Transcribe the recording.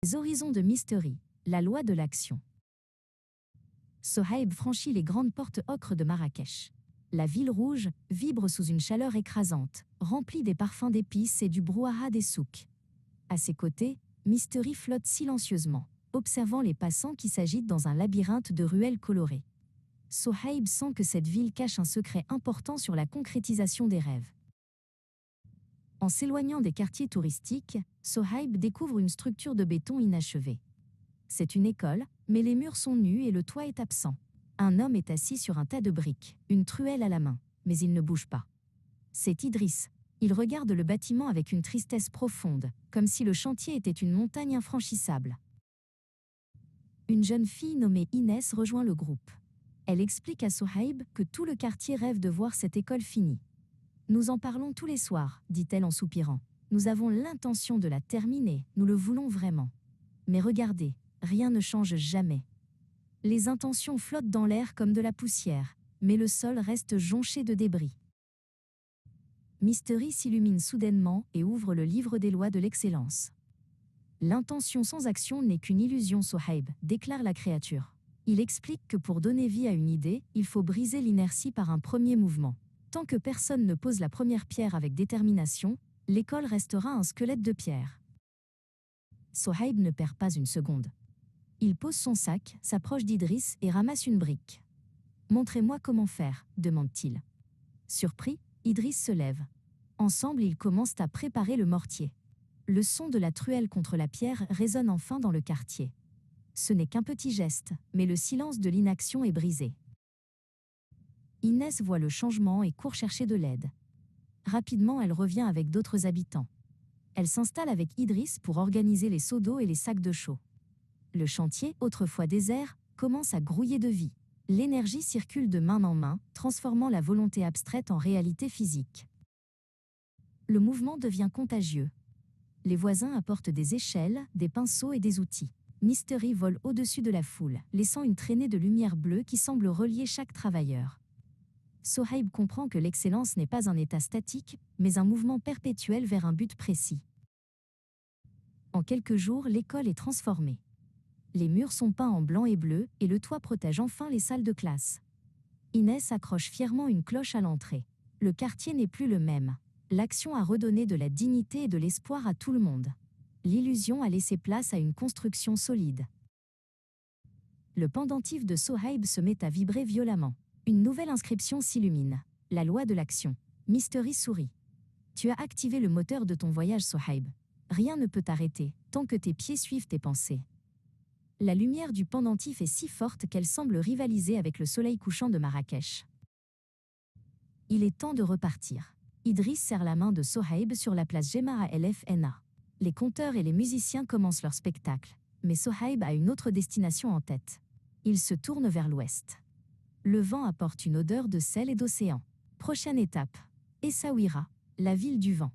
Les horizons de Mystery, la loi de l'action. Sohaib franchit les grandes portes ocre de Marrakech. La ville rouge vibre sous une chaleur écrasante, remplie des parfums d'épices et du brouhaha des souks. À ses côtés, Mystery flotte silencieusement, observant les passants qui s'agitent dans un labyrinthe de ruelles colorées. Sohaib sent que cette ville cache un secret important sur la concrétisation des rêves. En s'éloignant des quartiers touristiques, Sohaib découvre une structure de béton inachevée. C'est une école, mais les murs sont nus et le toit est absent. Un homme est assis sur un tas de briques, une truelle à la main, mais il ne bouge pas. C'est Idriss. Il regarde le bâtiment avec une tristesse profonde, comme si le chantier était une montagne infranchissable. Une jeune fille nommée Inès rejoint le groupe. Elle explique à Sohaib que tout le quartier rêve de voir cette école finie. « Nous en parlons tous les soirs, dit-elle en soupirant. Nous avons l'intention de la terminer, nous le voulons vraiment. Mais regardez, rien ne change jamais. Les intentions flottent dans l'air comme de la poussière, mais le sol reste jonché de débris. » Mystery s'illumine soudainement et ouvre le livre des lois de l'excellence. « L'intention sans action n'est qu'une illusion, Sohaib, déclare la créature. Il explique que pour donner vie à une idée, il faut briser l'inertie par un premier mouvement. Tant que personne ne pose la première pierre avec détermination, l'école restera un squelette de pierre. » Sohaib ne perd pas une seconde. Il pose son sac, s'approche d'Idriss et ramasse une brique. « Montrez-moi comment faire, demande-t-il. Surpris, Idriss se lève. Ensemble, ils commencent à préparer le mortier. Le son de la truelle contre la pierre résonne enfin dans le quartier. Ce n'est qu'un petit geste, mais le silence de l'inaction est brisé. Inès voit le changement et court chercher de l'aide. Rapidement, elle revient avec d'autres habitants. Elle s'installe avec Idriss pour organiser les seaux d'eau et les sacs de chaux. Le chantier, autrefois désert, commence à grouiller de vie. L'énergie circule de main en main, transformant la volonté abstraite en réalité physique. Le mouvement devient contagieux. Les voisins apportent des échelles, des pinceaux et des outils. Mystery vole au-dessus de la foule, laissant une traînée de lumière bleue qui semble relier chaque travailleur. Sohaib comprend que l'excellence n'est pas un état statique, mais un mouvement perpétuel vers un but précis. En quelques jours, l'école est transformée. Les murs sont peints en blanc et bleu, et le toit protège enfin les salles de classe. Inès accroche fièrement une cloche à l'entrée. Le quartier n'est plus le même. L'action a redonné de la dignité et de l'espoir à tout le monde. L'illusion a laissé place à une construction solide. Le pendentif de Sohaib se met à vibrer violemment. Une nouvelle inscription s'illumine. La loi de l'action. Mystery sourit. Tu as activé le moteur de ton voyage, Sohaib. Rien ne peut t'arrêter, tant que tes pieds suivent tes pensées. La lumière du pendentif est si forte qu'elle semble rivaliser avec le soleil couchant de Marrakech. Il est temps de repartir. Idriss serre la main de Sohaib sur la place Jemaah El Fna. Les conteurs et les musiciens commencent leur spectacle, mais Sohaib a une autre destination en tête. Il se tourne vers l'ouest. Le vent apporte une odeur de sel et d'océan. Prochaine étape, Essaouira, la ville du vent.